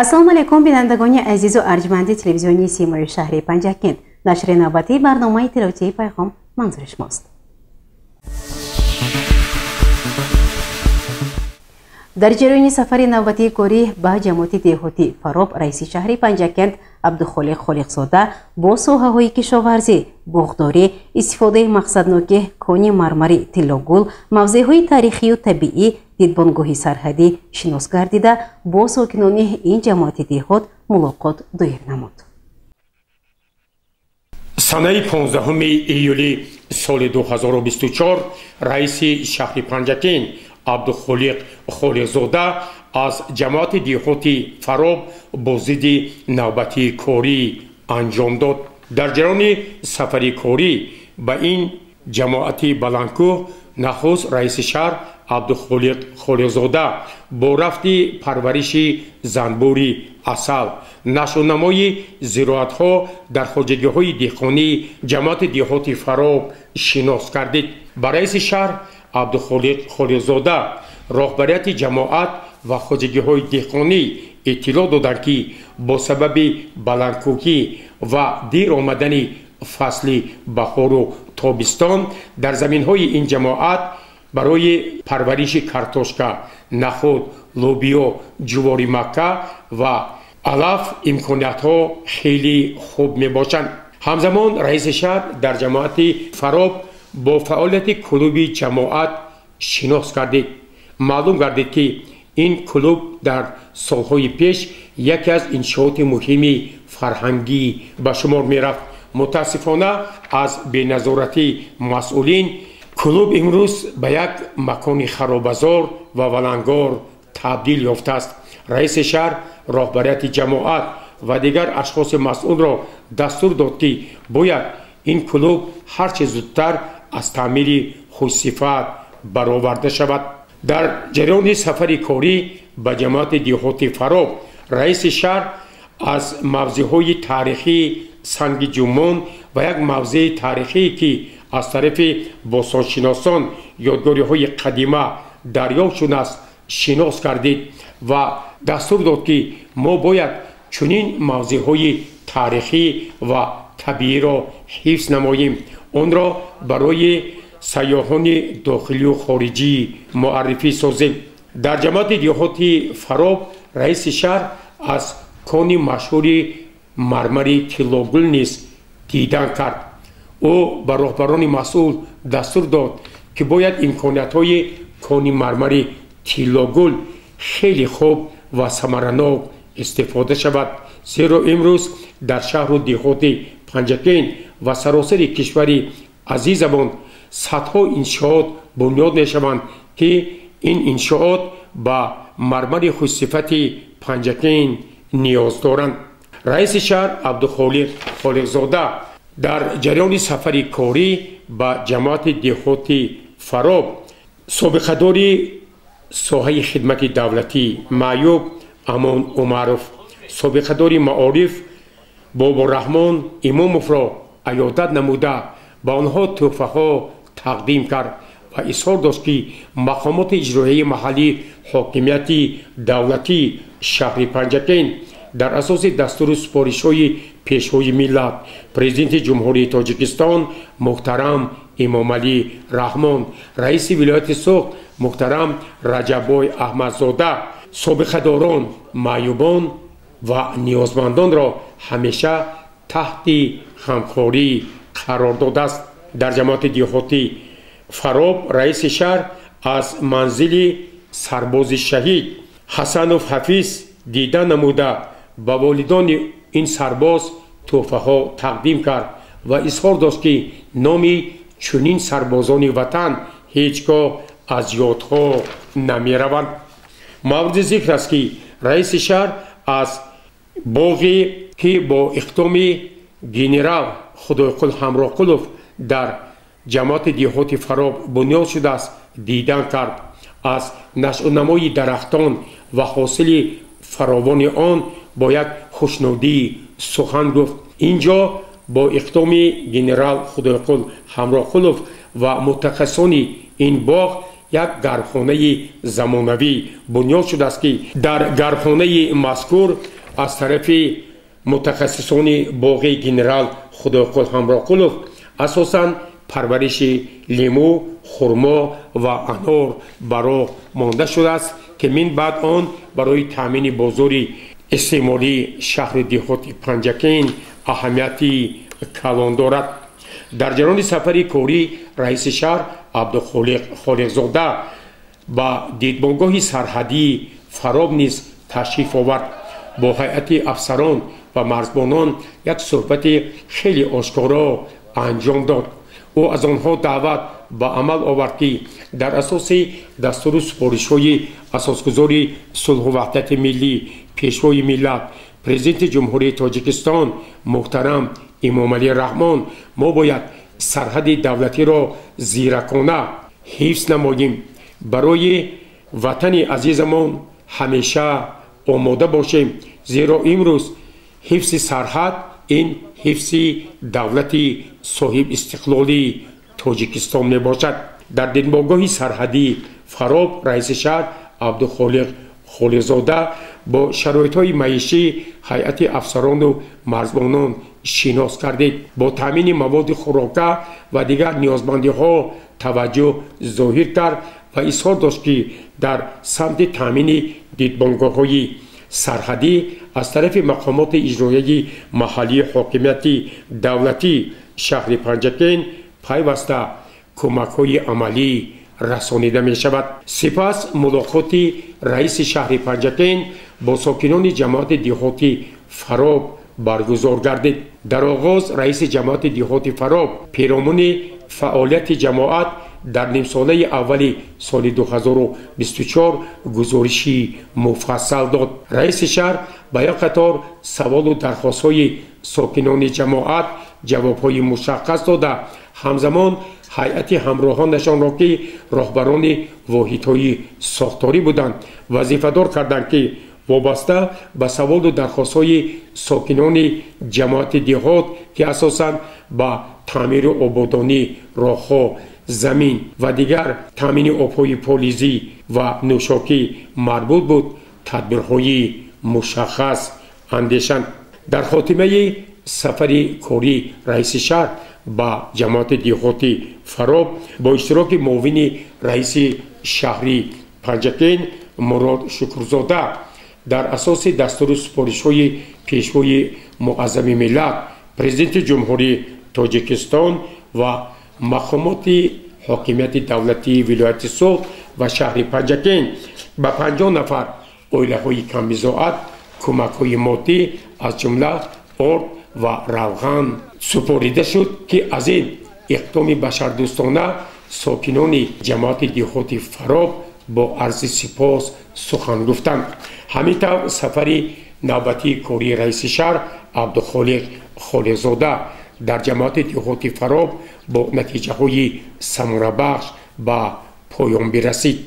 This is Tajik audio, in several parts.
ассалому алайкум бинандагони азизу арҷманди телевизиони симои шаҳри Панҷакент. Нашри навбатии барномаи тиловатии пайғом манзури шумост. дар ҷараёни сафари навбатии корӣ ба ҷамоати деҳотӣ Фароб, раиси шаҳри Панҷакент Абдухолиқ Холиқзода бо соҳаҳои кишоварзӣ, буғдорӣ, истифодаи мақсадноки кони мармари тиллогул, мавзеъҳои тарихию табиӣ, дидбонгоҳи сарҳадӣ шинос гардида бо сокинони ин ҷамоати деҳот мулоқот доир намуд. санаи 15 июли соли 2024 раиси шаҳри Панҷакент Абдухолиқ Холиқзода аз ҷамоати деҳоти Фароб бо зидди навбатии корӣ анҷом дод. дар ҷараёни сафари корӣ ба ин ҷамоати баландкӯҳ нахуст раиси шаҳр Абдухолиқ Холиқзода бо рафти парвариши занбури асал, нашонамои зироатҳо дар хоҷагиҳои деҳқонии ҷамоати деҳоти Фароб шинос гардид. ба раиси шаҳр Абдухолиқ Холиқзода роҳбарияти ҷамоат ва хоҷагиҳои деҳқонӣ иттилоъ доданд, ки бо сабаби баландкӯҳӣ ва дир омадани фасли баҳору тобистон дар заминҳои ин ҷамоат барои парвариши картошка, нахуд, лобиё, ҷувори макка ва алаф имкониятҳо хеле хуб мебошанд. ҳамзамон раиси шаҳр дар ҷамоати Фароб бо фаъолияти клуби ҷамоат шинос гардид. маълум гардид, ки ин клуб дар солҳои пеш яке аз иншооти муҳими фарҳангӣ ба шумор мерафт. мутаассифона аз беназорати масъулин клуб имрӯз ба як макони харобазор ва валангор табдил ёфтааст. раиси шаҳр роҳбарияти ҷамоат ва дигар ашхоси масъулро дастур дод, ки бояд ин клуб ҳарче зудтар аз таъмири хушсифат бароварда шавад. дар ҷараёни сафари корӣ ба ҷамоати деҳоти Фароб раиси шаҳр аз мавзеъҳои таърихии санги ҷуммон ва як мавзеи таърихие, ки аз тарафи бостоншиносон ёдгориҳои қадима дарёфт шудааст, шинос гардид ва дастур дод, ки мо бояд чунин мавзеъҳои таърихӣ ва табииро ҳифз намоем, онро барои сайёҳони дохилию хориҷӣ муаррифӣ созем. дар ҷамоати деҳоти Фароб раиси шаҳр аз кони машҳури мармари тиллогул низ дидан кард. ӯ ба роҳбарони масъул дастур дод, ки бояд имкониятҳои кони мармари тиллогул хеле хуб ва самаранок истифода шавад, зеро имрӯз дар шаҳру деҳоти Панҷакент ва саросари кишвари азизамон садҳо иншоот бунёд мешаванд, ки ин иншоот ба мармари хушсифати Панҷакент ниёз доранд. раиси шаҳр Абдухолиқ Холиқзода дар ҷараёни сафари корӣ ба ҷамоати деҳоти Фароб собиқадори соҳаи хидмати давлатӣ Маъюб Амон Умаров, собиқадори маориф Бобураҳмон Имомовро аёдат намуда ба онҳо тӯҳфаҳо тақдим кард ва изҳор дошт, ки мақомоти иҷроияи маҳаллии ҳокимияти давлатии шаҳри Панҷакент дар асоси дастури супоришҳои пешвои миллат президенти ҷумҳурии Тоҷикистон муҳтарам Эмомалӣ Раҳмон, раиси вилояти Соғд муҳтарам Раҷаббой Аҳмадзода, собиқадорон, маъюбон ва ниёзмандонро ҳамеша таҳти ҳамкорӣ қарор додааст. дар ҷамоати деҳоти Фароб раиси шаҳр аз манзили сарбози шаҳид Ҳасанов Ҳафиз дидан намуда ба волидони ин сарбоз тӯҳфаҳо тақдим кард ва изҳор дошт, ки номи чунин сарбозони ватан ҳеҷ гоҳ аз ёдҳо намераванд. мавриди зикр аст, ки раиси шаҳр аз боғе, ки бо иқдоми генерал Худойқул Ҳамроқулов дар ҷамоати деҳоти Фароб бунёд шудааст, дидан кард. аз нашъунамои дарахтон ва ҳосили фаровони он бо як хушнудӣ сухан гуфт. ин ҷо با اقدام گنرال خدایقل همراقلوف و متخصصان این باغ یک گرمخانه زمانوی بنیاد شده است که در گرمخانه مذکور از طرف متخصصان باغ گنرال خدایقل همراقلوف اساساً پرورش لیمو، خرما و انار برای مانده شده است که من بعد آن برای تامین بازار استعمالی شهر دیهات پنجکین اهمیتی کلان دارد. در جریان سفر کاری رئیس شهر عبدالخالق خالقزاده با دیدبانگاه سرحدی فراب نیز تشریف آورد. با هیئت افسران و مرزبانان یک صحبت خیلی آشکارا انجام داد. او از آنها دعوت به عمل آورد که در اساس دستور سپارش‌های اساسگذاری صلح و وحدت ملی پیشوای ملت پرزیدنت جمهوری تاجیکستان محترم امامعلی رحمان ما باید سرحد دولتی را زیرکانه حفظ نماییم. برای وطن عزیزمان همیشه آماده باشیم، زیرا امروز حفظ سرحد این حفظ دولت صاحب استقلالی تاجیکستان می باشد. در دیدبانگاه سرحدی فراب رئیس شهر عبدالخالق خالقزاده با شرایط‌های معیشی هیئت افسران و مرزبانان شناس گردید. با تامین مواد خوراکه و دیگر نیازمندی‌ها توجه ظاهر کرد و اظهار داشت که در سمت تامین دیدبانگاه‌های سرحدی از طرف مقامات اجرایی محلی حاکمیت دولتی شهر پنجکین پیوسته کمک‌های عملی رسانیده می شود. سپس ملاقات رئیس شهر پنجکین با ساکنان جماعت دیهاتی فراب برگزار گردید. در آغاز رئیس جماعت دیهاتی فراب پیرامون فعالیت جماعت در نیم ساله اول سال 2024 گزارشی مفصل داد. رئیس شهر با یک قطار سوال و درخواست‌های ساکنان جماعت جواب‌های مشخص داده، همزمان هیئت همراهانشان را که راهبران واحدهای ساختاری بودند وظیفه‌دار کردند که وابسته به سوال و درخواست‌های ساکنان جماعت دیهات که اساساً با تعمیر و آبادانی راه‌ها، زمین و دیگر تامین آب‌های پالیزی و نوشاکی مربوط بود تدبیرهای مشخص اندیشند. در خاتمه سفر کاری رئیس شهر با جماعت دیهاتی فراب با اشتراک معاون رئیس شهری پنجکین مراد شکرزاده در اساس دستور سپارش‌های پیشوای معظم ملت پرزیدنت جمهوری تاجیکستان و مقامات حاکمیت دولتی ولایت سوخت و شهر پنجکین به 50 نفر اویله‌های کم‌بضاعت کمک‌های مادی از جمله آرد و روغن سپاریده شد که از این اقدام بشردوستانه ساکنان جماعت دیهاتی فراب با عرض سپاس سخن گفتند. همینطور سفر نوبتی کاری رئیس شهر عبدالخالق خالقزاده در جماعت دیهاتی فراب با نتیجه های ثمره بخش به پایان برسید.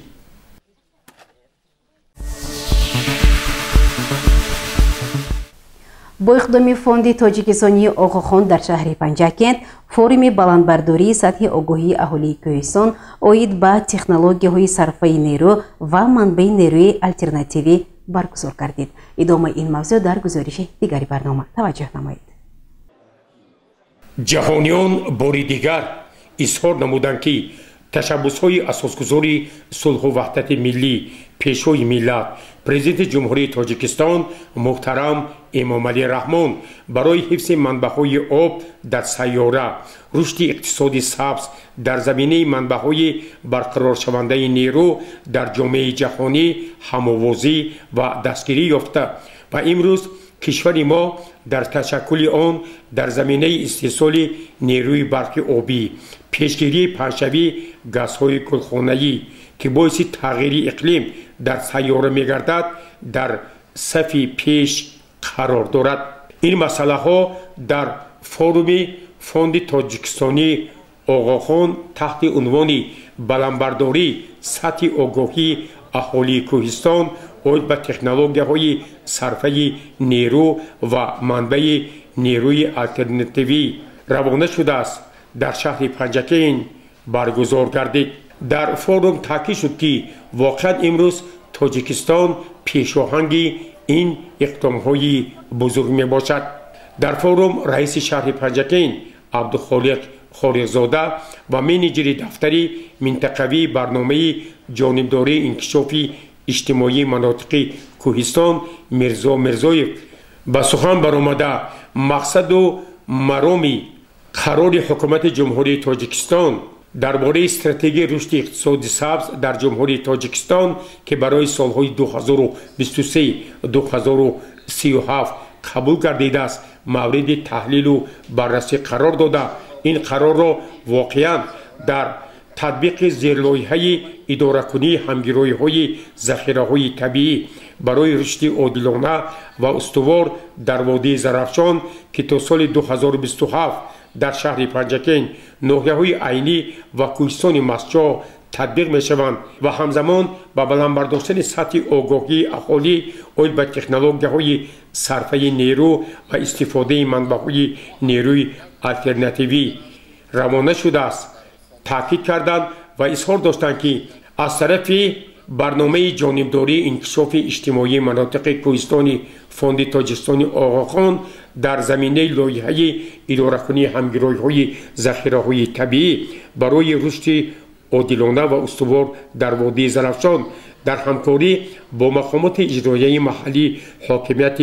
با اقدام فوند تاجیکستانی آقاخان در شهر پنجکین فورум баландбардории сатҳи огоҳии аҳолии Кӯҳистон оид ба технологияҳои сарфаи нерӯ ва манбаи нерӯи алтернативӣ баргузор гардид. идомаи ин мавзӯъ дар гузориши дигари барнома таваҷҷӯҳ намоед. ҷаҳониён бори дигар изҳор намуданд ки ташаббусҳои асосгузори сулҳу ваҳдати миллӣ пешои миллат президенти ҷумҳурии тоҷикистон муҳтарам эмомалӣ раҳмон барои ҳифзи манбаъҳои об дар сайёра, рушди иқтисоди сабз дар заминаи манбаъҳои барқароршавандаи нерӯ дар ҷомеаи ҷаҳонӣ ҳамовозӣ ва дастгирӣ ёфта ва имрӯз кишвари мо дар ташаккули он дар заминаи истеҳсоли нерӯи барқи обӣ, пешгирии паҳншавии газҳои гулхонаӣ ки боиси тағйири иқлим дар сайёра мегардад дар сафи пеш қарор дорад. ин масъалаҳо дар форуми фонди тоҷикистонӣ оғохон таҳти унвони баландбардорӣ сатҳи огоҳии аҳолии Кӯҳистон оид ба технологияҳои сарфаи нерӯ ва манбаи نیروی الтернативی روانه شده است در شهر پنجکین برگزار گردید. در فورم تاکید شد که واقعا امروز تاجیکستان پیشاهنگ این اقدام‌های بزرگ می باشد. در فورم رئیس شهر پنجکین عبدالخالق خالقزاده و منیجر دفتر منطقوی برنامه جانبداری انکشاف اجتماعی مناطق کوهستان میرزا میرزایف به سخن برآمده مقصد و مرام قرار حکومت جمهوری تاجیکستان درباره استراتژی رشد اقتصادی سبز در جمهوری تاجیکستان که برای سالهای 2023 2037 قبول گردیده است مورد تحلیل و بررسی قرار داده. این قرار را واقعا در تطبیق زیرلایه‌های اداره‌کنی همگرایی‌های ذخیره‌های طبیعی برای رشد عادلانه و استوار در وادی زرافشان که تا سال 2027 در شهر پنجکین ناحیه‌های عینی و کوهستان مسجا تطبیق می‌شوند و همزمان با بلند برداشتن سطح آگاهی اهالی آید به تکنولوژی‌های صرفه نیرو و استفاده منبع‌های نیروی الтернативی روانه شده است. تاکید کردند و اظهار داشتند که از طرف برنامه جانبداری انکشاف اجتماعی مناطق کوهستانی فوند تاجیکستان آقاخان در زمینه لایحه اداره‌کنی همگرایی‌های ذخیره‌های طبیعی برای رشد عادلانه و استوار در وادی زرافشان در همکاری با مقامات اجرایی محلی حاکمیت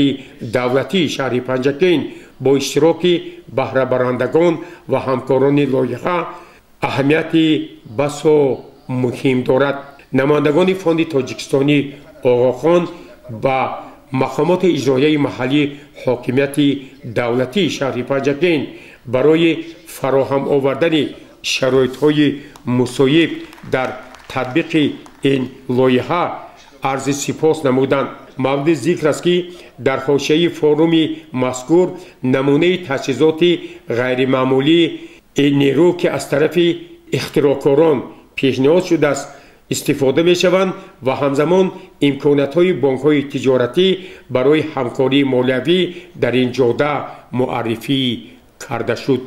دولتی شهر پنجکین با اشتراک بهره برندگان و همکاران لایحه اهمیت بسا مهم دارد. نمایندگان فوند تاجیکستانی آقاخان و مقامات اجرایی محلی حاکمیت دولتی شهر پنجکین برای فراهم آوردن شرایط‌های مساعد در تطبیق این لایحه عرض سپاس نمودند. مورد ذکر است که در حاشیه فورم مذکور نمونه تجهیزات غیرمعمولی نیرو که از طرف اختراعکاران پیشنهاد شده است استفاده می شوند و همزمان امکانات‌های بانک‌های تجارتی برای همکاری مالیوی در این جاده معرفی کرده شد.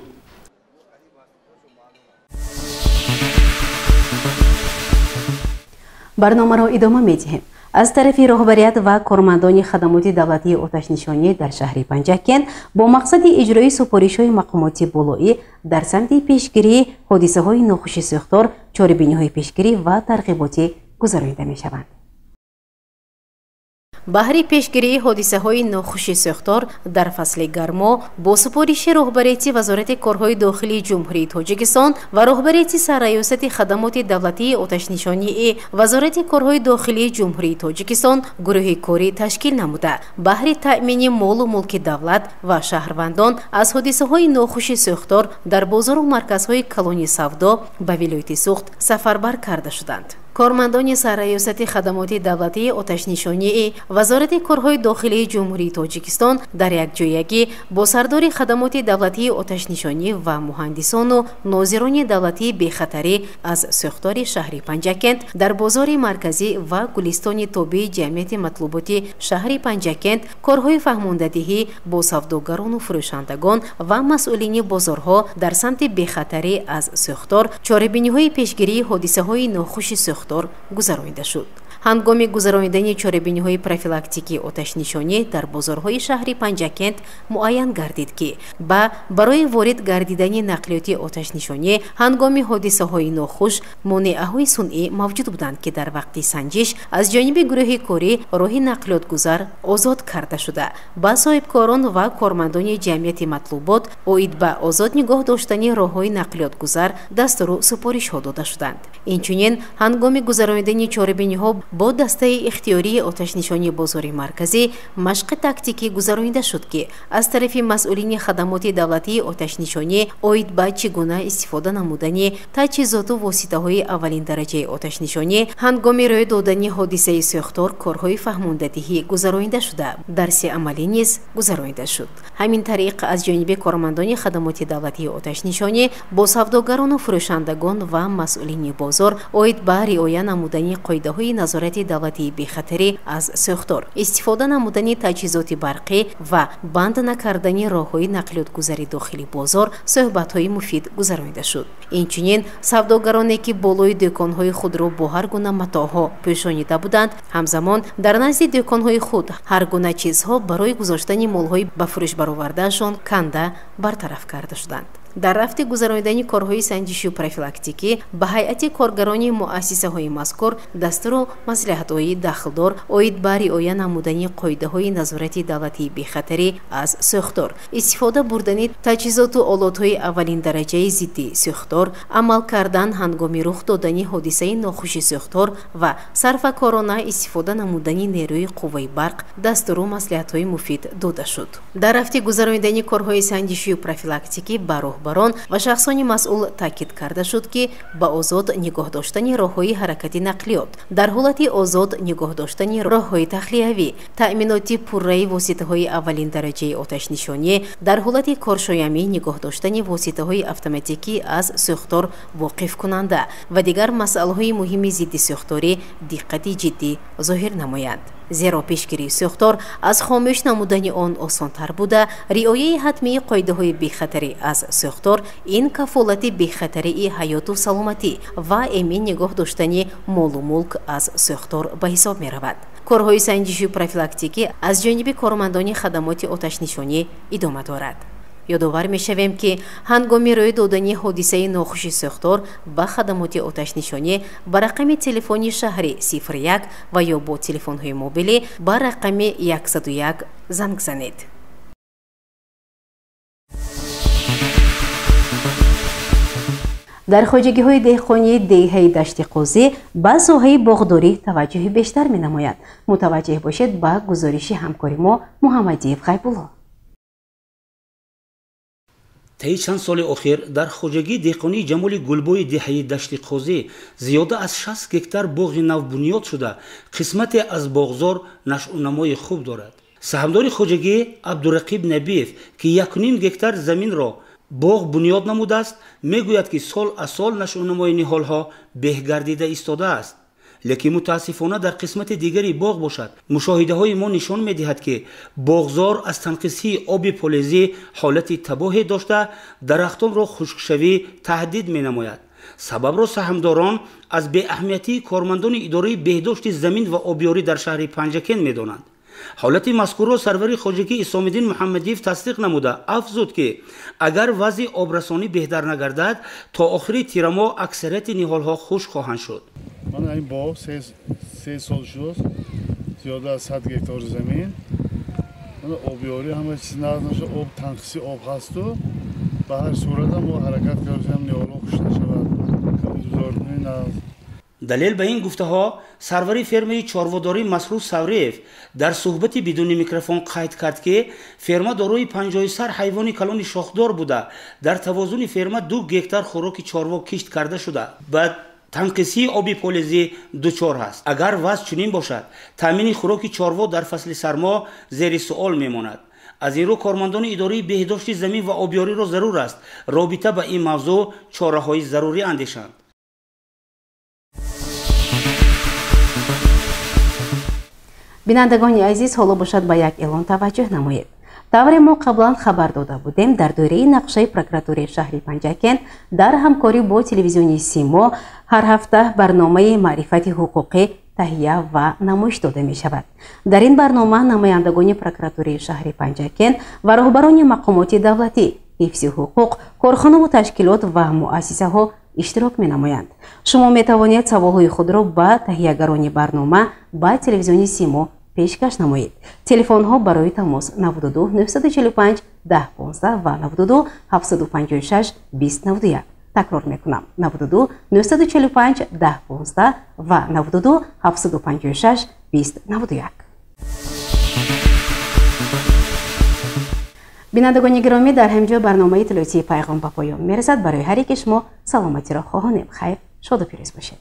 برنامه را ادامه می‌دهیم. از طرف رهبریت و کارمندان خدمات دولتی آتش‌نشانی در شهر پنجکین با مقصد اجرای سفارش‌های مقامات بالایی در سمت پیشگیری حادثه‌های ناخوش ساختار، چاره‌بینی‌های پیشگیری و ترغیباتی گذرانیده می‌شوند. بهر پیشگیری حادثه‌های ناخوش ساختار در فصل گرما با سفارش رهبریت وزارت کارهای داخلی جمهوری تاجیکستان و رهبریت سرریاست خدمات دولتی آتش‌نشانی وزارت کارهای داخلی جمهوری تاجیکستان گروه کاری تشکیل نموده بهر تأمین مال و ملک دولت و شهروندان از حادثه‌های ناخوش ساختار در بازار و مرکزهای کلانی سودا به ولایت سوخت سفربر کرده شدند. کارمندان سرریاست خدمات دولتی آتش‌نشانی وزارت کارهای داخلی جمهوری تاجیکستان در یک جایگی با سردار خدمات دولتی آتش‌نشانی و مهندسان و ناظران دولتی بخطری از ساختار شهر پنجکین در بازار مرکزی و گلستان طبی جمعیت مطلوبات شهر پنجکین کارهای فهماندهی با سوداگران و فروشندگان و مسئولین بازارها در سمت بخطری از ساختار چاره‌بینی‌های پیشگیری حادثه‌های ناخوش ساختار گذرانیده شد. هنگام گذراندن چاره‌بینی‌های پروفیلاکتیکی آتش‌نشانی در بازارهای شهر پنجکین معین گردید که برای وارد گردیدن نقلیات آتش‌نشانی هنگام حادثه‌های ناخوش مانعه‌های صنعی موجود بودند که در وقت سنجش از جانب گروه کاری راه نقلیات گذر آزاد کرده شده. با صاحبکاران و کارمندان جمعیت مطلوبات اوید به آزاد نگاه داشتن راه‌های نقلیات گذر دستور و سفارش‌ها داده شدند. اینچنین هنگام گذراندن چاره‌بینی‌ها با دسته اختیاری آتش‌نشانی بازار مرکزی مشق تاکتیکی گذرانیده شد که از طرف مسئولین خدمات دولتی آتش‌نشانی اوید به چگونه استفاده نمودن تجهیزات و واسطه‌های اولین درجه آتش‌نشانی هنگام راه دادن حادثه ساختار کارهای فهماندهی گذرانیده شده درس عملی نیز گذرانیده شد. همین طریق از جانب کارمندان خدمات دولتی آتش‌نشانی با سوداگران و فروشندگان و مسئولین بازار اوید به رعایت نمودن قاعده‌های نظارت назорати давлатии бехатарӣ аз сӯхтор, истифода намудани таҷҳизоти барқӣ ва банд накардани роҳҳои нақлиётгузари дохили бозор суҳбатҳои муфид гузаронида шуд. Инчунин савдогароне ки болои дӯконҳои худро бо ҳар гуна матоъҳо пӯшонида буданд, ҳамзамон дар назди дӯконҳои худ ҳар гуна чизҳо барои гузоштани молҳои ба фурӯш баровардаашон канда бартараф карда шуданд. дар рафти гузаронидани корҳои санҷишию профилактикӣ ба ҳайати коргарони муассисаҳои мазкур дастуру маслиҳатҳои дахлдор оид ба риоя намудани қоидаҳои назорати давлатии бехатарӣ аз сӯхтор, истифода бурдани таҷҳизоту олотҳои аввалин дараҷаи зидди сӯхтор, амал кардан ҳангоми рух додани ҳодисаи нохуши сӯхтор ва сарфакорона истифода намудани нерӯи қувваи барқ дастуру маслиҳатҳои муфид дода шуд. дар рафти гузаронидани корҳои санҷишию профилактикӣ ба роҳбарон ва шахсони масъул таъкид карда шуд ки ба озод нигоҳ доштани роҳҳои ҳаракати нақлиёт, дар ҳолати озод нигоҳ доштани роҳҳои тахлиявӣ, таъминоти пурраи воситаҳои аввалин дараҷаи оташнишонӣ, дар ҳолати коршоямӣ нигоҳ доштани воситаҳои автоматикӣ аз сӯхтор воқифкунанда ва дигар масъалаҳои муҳими зидди сӯхторӣ диққати ҷиддӣ зоҳир намоянд. зеро пешгирии сӯхтор аз хомӯш намудани он осонтар буда, риояи ҳатмии қоидаҳои бехатарӣ аз сӯхтор ин кафолати бехатарии ҳаёту саломатӣ ва эмин нигоҳ доштани молу мулк аз сӯхтор ба ҳисоб меравад. корҳои санҷишию профилактикӣ аз ҷониби кормандони хадамоти оташнишонӣ идома дорад. ёдовар мешавем ки ҳангоми рӯй додани ҳодисаи нохуши сӯхтор ба хадамоти оташнишонӣ ба рақами телефони шаҳрӣ 01 ва ё бо телефонҳои мобилӣ ба рақами 101 занг занед. дар хоҷагиҳои деҳқонии деҳаи дашти қозӣ ба соҳаи боғдорӣ таваҷҷӯҳи бештар менамояд. мутаваҷҷеҳ бошед ба гузориши ҳамкори мо Муҳаммадиев Ғайбулло. таи чанд соли охир дар хоҷагии деҳқонии ҷамоли гулбои деҳаи дашти қозӣ зиёда аз 60 гектар боғи нав бунёд шуда, қисмате аз боғзор нашъунамои хуб дорад. саҳмдори хоҷагӣ Абдурақиб Набиев ки 1.5 гектар заминро боғ бунёд намудааст, мегӯяд ки сол аз сол нашъунамои ниҳолҳо беҳгардида истодааст. лекин мутаассифона дар қисмати дигари боғ бошад, мушоҳидаҳои мо нишон медиҳад ки боғзор аз танқисии оби полезӣ ҳолати табоҳе дошта, дарахтонро хушкшавӣ таҳдид менамояд. сабабро саҳмдорон аз беаҳамиятии кормандони идораи беҳдошти замин ва обёрӣ дар шаҳри Панҷакен медонанд. ҳолати мазкурро сарвари хоҷагӣ Исомиддин Муҳаммадиев тасдиқ намуда афзуд ки агар вазъи обрасонӣ беҳтар нагардад, то охири тирамоҳ аксарияти ниҳолҳо хушк хоҳанд шуд. من این باغ 3 سال شد، زیاده از 100 گکتار زمین، من آبیاری همه چیز نقد نشد، آب تنقیصی آب هست و به هر صورت هم ما حرکت کردیم نیالا خوش نشود کمی دوزارتنی نقد. دلیل به این گفته‌ها سروری فرمای چاروداری مسرور سوریف در صحبتی بدون میکروفون قید کرد که فرما دارای 50 سر حیوان کلان شاخدار بوده، در توازن فرما 2 گکتار خوراک چاروا کشت کرده شده. بعد تنقیصی آبی پولزی دچار هست. اگر وضع چنین باشد، تامین خوراک چاروا در فصل سرما زیر سوال میماند. از این رو کارمندان اداره بهداشت زمین و آبیاری را ضرور است رابطه با این موضوع چاره‌های ضروری اندیشند. бинандагони азиз, ҳоло бошад ба як эълон таваҷҷӯҳ намоед. тавре мо қаблан хабар дода будем, дар доираи нақшаи прокуратураи шаҳри Панҷакен дар ҳамкорӣ бо телевизиони Симо ҳар ҳафта барномаи маърифати ҳуқуқӣ таҳия ва намоиш дода мешавад. дар ин барнома намояндагони прокуратураи шаҳри Панҷакен ва роҳбарони мақомоти давлатӣ, ҳифзи ҳуқуқ, корхонаву ташкилот ва муассисаҳо иштирок менамоянд. шумо метавонед саволҳои худро ба таҳиягарони барнома ба телевизиони Симо пешкаш намоед. телефонҳо барои тамос 92 945 1015 ва 92 756 2091. такрор мекунам 92 945 1015 ва 92 756 2091. бинандагони гиромӣ, дар ҳамҷо барномаи иттилоотии пайғом ба поён мерасад. барои ҳар яке шумо саломатиро хоҳонем. хайр, шоду пирӯз бошед.